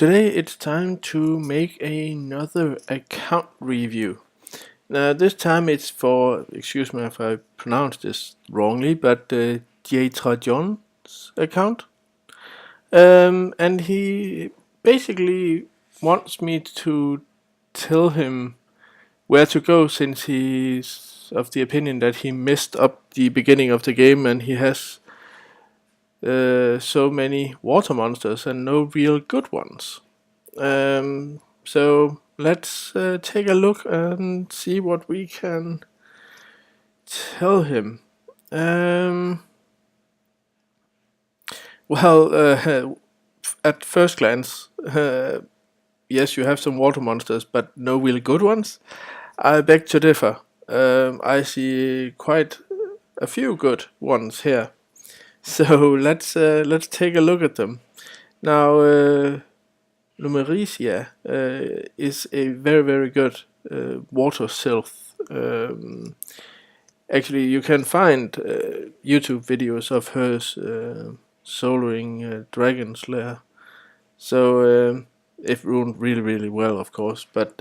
Today it's time to make another account review. Now this time it's for, excuse me if I pronounce this wrongly, but jtrajdon's account. And he basically wants me to tell him where to go, since he's of the opinion that he messed up the beginning of the game and he has so many water monsters and no real good ones. So let's take a look and see what we can tell him. Well, at first glance, yes, you have some water monsters, but no really good ones. I beg to differ. I see quite a few good ones here. So let's take a look at them. Now, Lumericia is a very good water sylph. Actually, you can find YouTube videos of her soloing dragon slayer. So if ruined really well, of course, but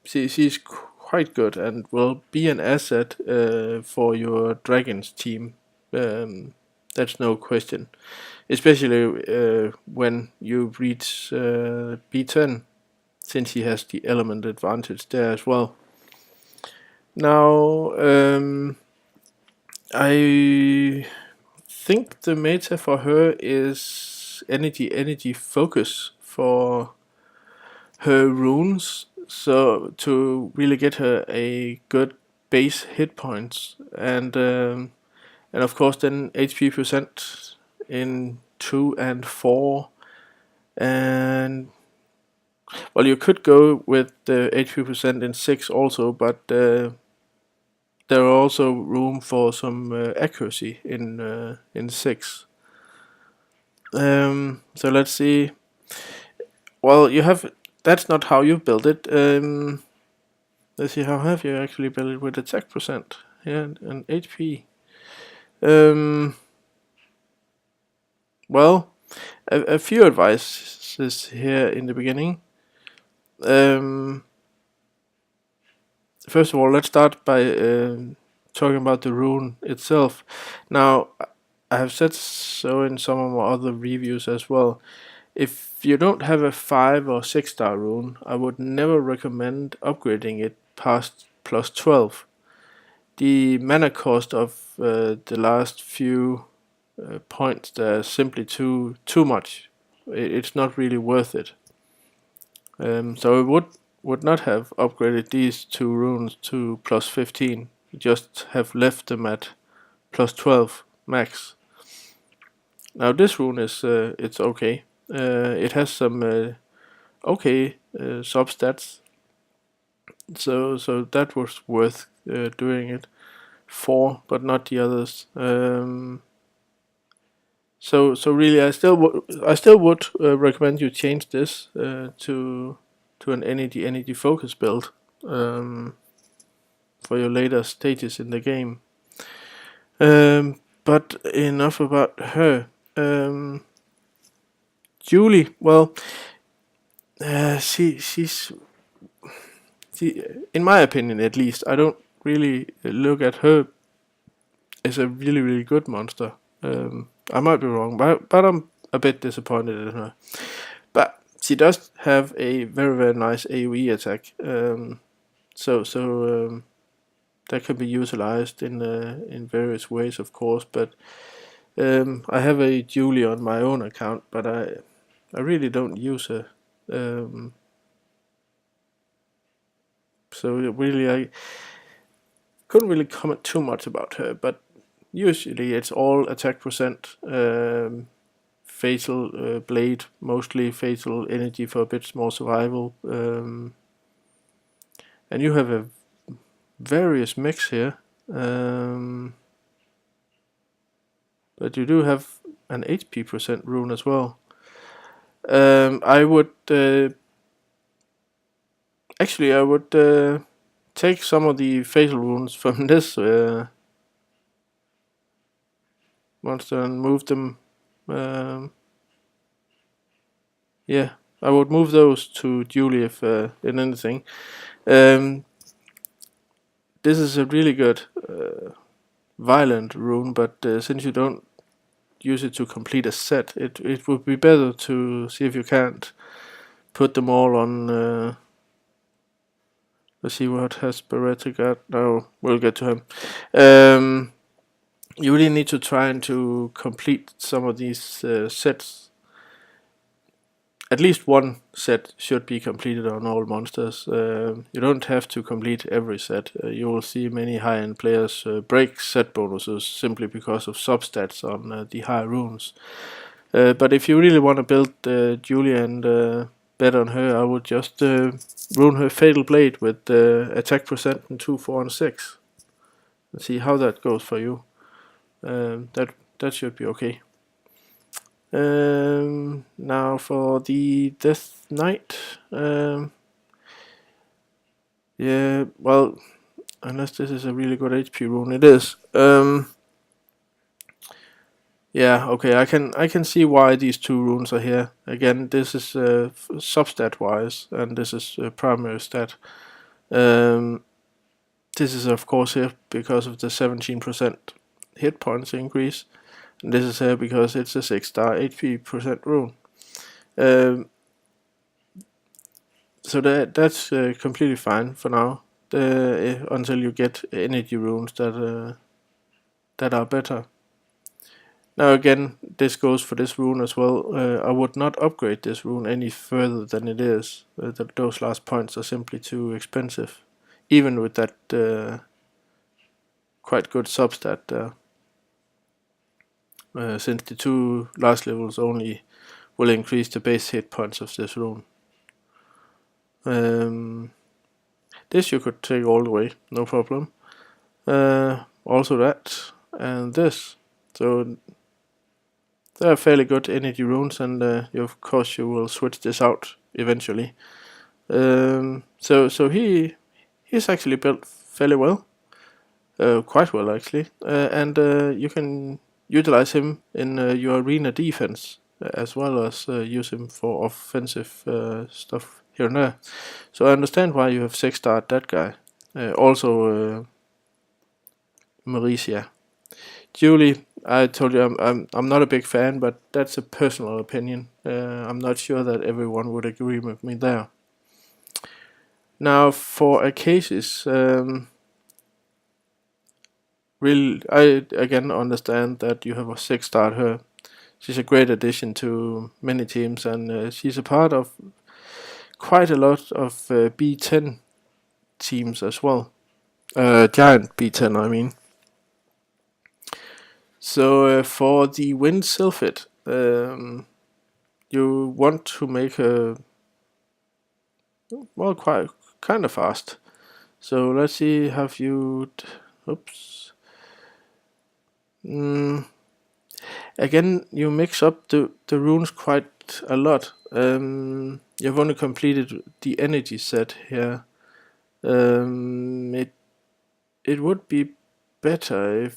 she's quite good and will be an asset for your dragons team. That's no question, especially when you reach B10, since he has the element advantage there as well. Now, I think the meta for her is energy focus for her runes, so to really get her a good base hit points, and of course then HP percent in 2 and 4, and well, you could go with the HP percent in 6 also, but there are also room for some accuracy in 6. So let's see. Well, you have, that's not how you build it. Let's see, how have you actually built it with attack percent? Yeah, and HP. Well, a few advices here in the beginning. First of all, let's start by talking about the rune itself. Now, I have said so in some of my other reviews as well. If you don't have a 5 or 6 star rune, I would never recommend upgrading it past plus 12. The mana cost of the last few points there is simply too much. It's not really worth it. So I would not have upgraded these 2 runes to plus 15. Just have left them at plus 12 max. Now this rune is it's okay. It has some okay substats, so that was worth doing it for, but not the others. So really, I still would recommend you change this to an energy focus build for your later stages in the game. But enough about her. Julie, well, she's in my opinion at least, I don't really look at her as a really good monster. I might be wrong, but I'm a bit disappointed in her. But she does have a very nice AoE attack, so that can be utilized in various ways, of course. But I have a Julie on my own account, but I really don't use her. So really, I couldn't really comment too much about her, but usually it's all attack percent, fatal blade, mostly fatal energy for a bit more survival, and you have a various mix here, but you do have an HP percent rune as well. I would actually take some of the fatal runes from this monster and move them. Yeah, I would move those to Julie if in anything. This is a really good violent rune, but since you don't use it to complete a set, it would be better to see if you can't put them all on. Let's see what has Beretta got. No, we'll get to him. You really need to try and to complete some of these sets. At least one set should be completed on all monsters. You don't have to complete every set. You will see many high-end players break set bonuses simply because of substats on the high runes. But if you really want to build Julia and bet on her, I would just rune her Fatal Blade with attack percent and 2, 4, and 6. And see how that goes for you. That should be okay. Now for the Death Knight. Yeah, well, unless this is a really good HP rune, it is. Yeah, okay, I can see why these two runes are here. Again, this is substat wise, and this is primary stat. This is of course here because of the 17% hit points increase. And this is here because it's a 6-star HP percent rune. So that's completely fine for now. Until you get energy runes that are better. Now again, this goes for this rune as well. I would not upgrade this rune any further than it is. Those last points are simply too expensive, even with that quite good substat there. Since the two last levels only will increase the base hit points of this rune. This you could take all the way, no problem. Also that, and this. So they are fairly good energy runes, and of course you will switch this out eventually. So he's actually built fairly well, quite well actually, and you can utilize him in your arena defense as well as use him for offensive stuff here and there. So I understand why you have 6-starred that guy. Also Maricia. Julie, I told you I'm not a big fan, but that's a personal opinion. I'm not sure that everyone would agree with me there. Now for Acacius, I again understand that you have a 6-star her. She's a great addition to many teams, and she's a part of quite a lot of B10 teams as well. Giant B10, I mean. So for the Wind Sylphid, you want to make her quite kind of fast. So let's see, have you? Oops. Again, you mix up the runes quite a lot. You've only completed the energy set here. It would be better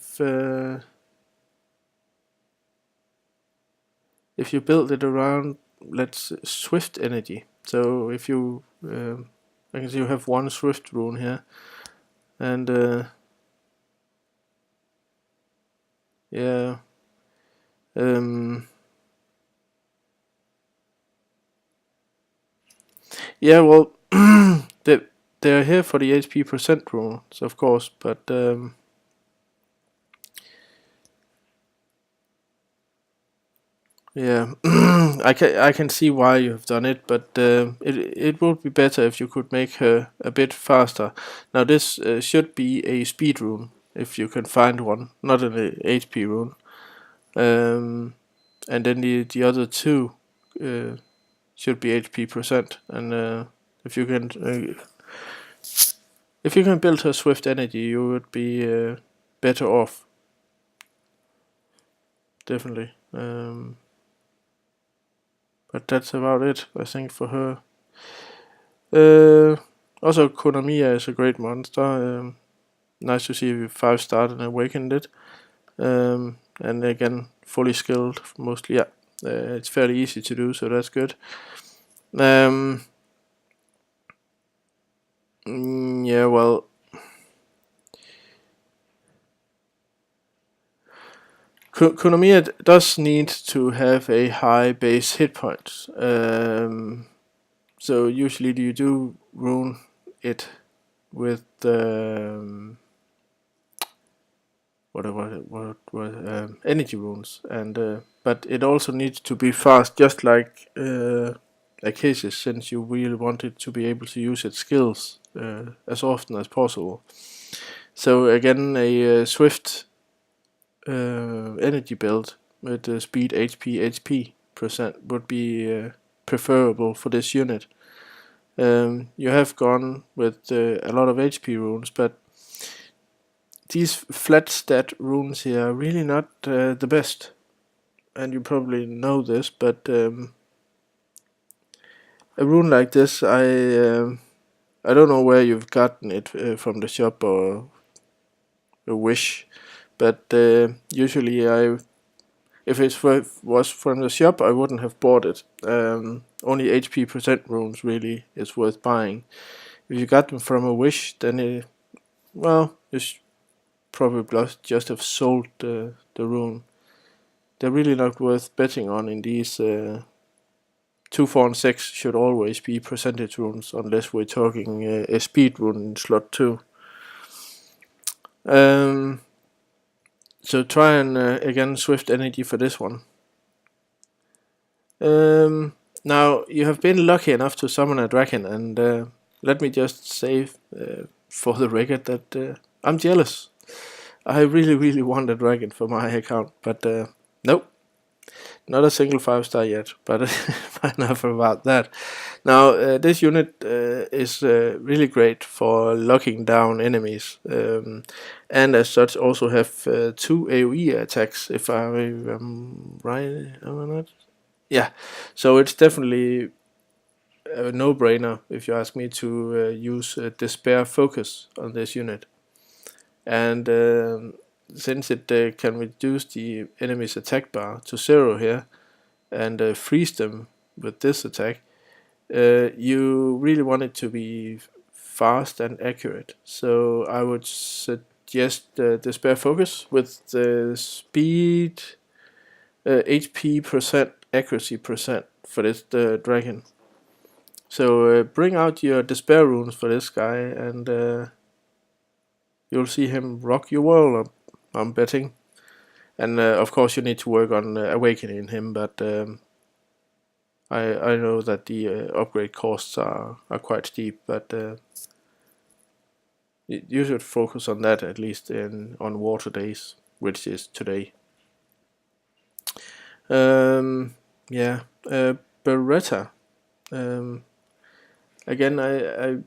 if you build it around, let's swift energy. So if you, I can see you have one swift rune here, and yeah. Yeah, well, they're here for the HP percent runes, of course, but yeah, I can see why you have done it, but it would be better if you could make her a bit faster. Now this should be a speed rune if you can find one, not an HP rune. And then the other two should be HP percent, and if you can build her swift energy, you would be better off. Definitely. But that's about it, I think, for her. Also, Konamiya is a great monster. Nice to see you 5-starred and awakened it. And again, fully skilled, mostly. Yeah, it's fairly easy to do, so that's good. Yeah, well, Kunomiya does need to have a high base hit point. So usually you do rune it with energy runes, and but it also needs to be fast, just like Acacius, since you really want it to be able to use its skills as often as possible. So again, a swift energy build with speed, HP percent would be preferable for this unit. You have gone with a lot of HP runes, but these flat stat runes here are really not the best. And you probably know this, but a rune like this, I don't know where you've gotten it from the shop or a wish, but usually if it was from the shop, I wouldn't have bought it. Only HP percent runes really is worth buying. If you got them from a wish, then you probably just have sold the rune. They're really not worth betting on in these. 2, 4, and 6 should always be percentage runes, unless we're talking a speed rune in slot 2. So try and again swift energy for this one. Now you have been lucky enough to summon a dragon, and let me just say for the record that I'm jealous. I really want a dragon for my account, but nope, not a single 5-star yet. But enough about that. Now this unit is really great for locking down enemies, and as such also have 2 AoE attacks, if I am right. Am I not? Yeah, so it's definitely a no-brainer if you ask me to use Despair Focus on this unit. And since it can reduce the enemy's attack bar to 0 here and freeze them with this attack, you really want it to be fast and accurate. So I would suggest Despair Focus with the speed, HP percent, accuracy percent for this dragon. So bring out your Despair runes for this guy, and you'll see him rock your world, I'm betting. And of course you need to work on awakening him, but I know that the upgrade costs are quite steep, but you should focus on that at least on water days, which is today. Yeah, Beretta. Again, I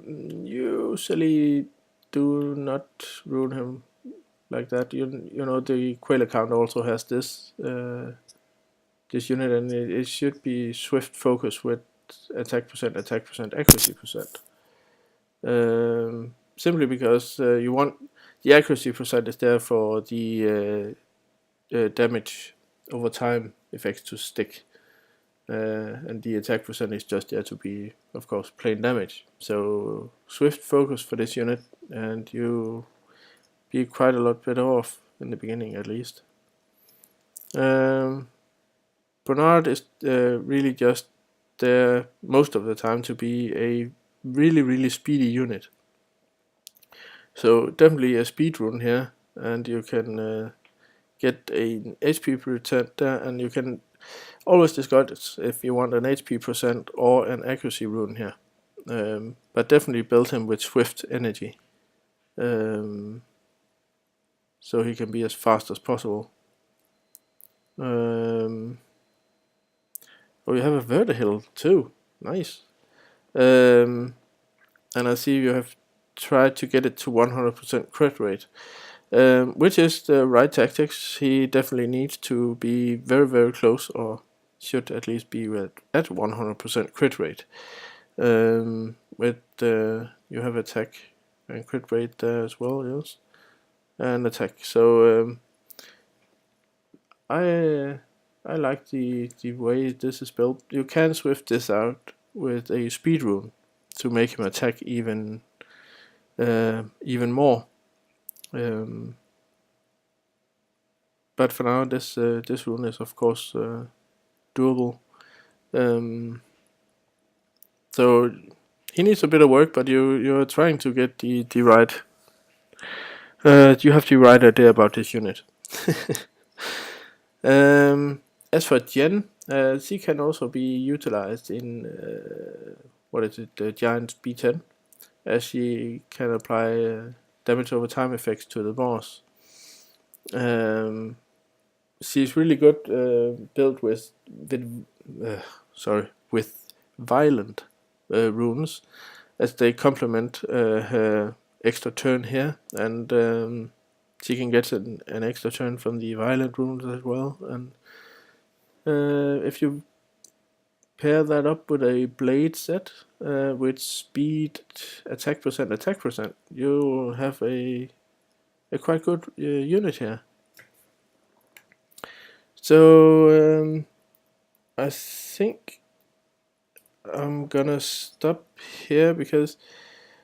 usually do not rune him like that. You know the Quail account also has this unit, and it should be swift focus with attack percent, accuracy percent. Simply because you want the accuracy percent is there for the damage over time effects to stick, and the attack percent is just there to be, of course, plain damage. So swift focus for this unit, and you be quite a lot better off in the beginning, at least. Bernard is really just there most of the time to be a really speedy unit. So definitely a speed rune here, and you can get an HP percent there, and you can always discard it if you want an HP percent or an accuracy rune here. But definitely build him with swift energy, so he can be as fast as possible. Oh, you have a Vertihill too. Nice. And I see you have tried to get it to 100% crit rate, which is the right tactics. He definitely needs to be very close, or should at least be at 100% crit rate. With you have attack and crit rate there as well, yes, and attack. So I I like the way this is built. You can swift this out with a speed rune to make him attack even more. But for now, this rune is of course doable. So he needs a bit of work, but you're trying to get the right. You have the right idea about this unit. As for Jen, she can also be utilized in the Giant's B10, as she can apply damage over time effects to the boss. She's really good built with violent runes, as they complement her extra turn here, and she can get an extra turn from the violent runes as well. And if you pair that up with a blade set with speed, attack percent, you have a quite good unit here. So I think I'm gonna stop here because,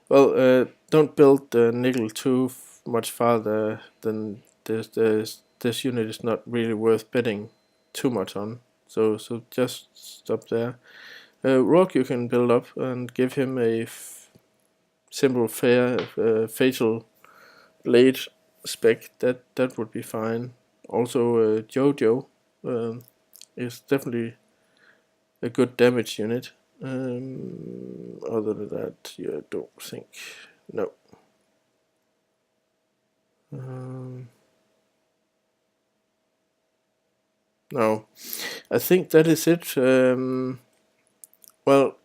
well, don't build the nickel too much farther than this. This unit is not really worth betting too much on. So just stop there. Rock you can build up and give him a simple fatal blade spec. That would be fine. Also, Jojo is definitely a good damage unit. Other than that, I don't think. No. No, I think that is it. Well,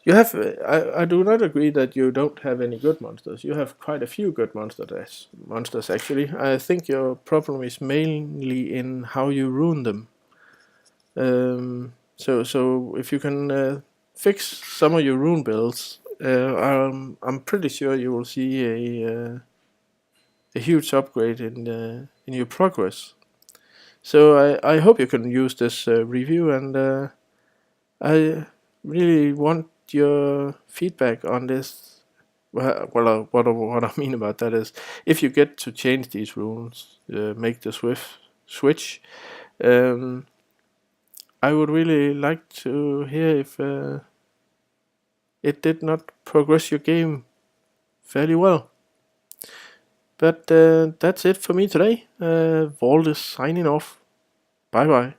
you have. I do not agree that you don't have any good monsters. You have quite a few good monsters actually. I think your problem is mainly in how you rune them. So if you can fix some of your rune builds, I'm pretty sure you will see a huge upgrade in your progress. So I hope you can use this review, and I really want your feedback on this. Well, what I mean about that is, if you get to change these rules, make the switch, I would really like to hear if it did not progress your game fairly well. But that's it for me today. Vault is signing off. Bye bye.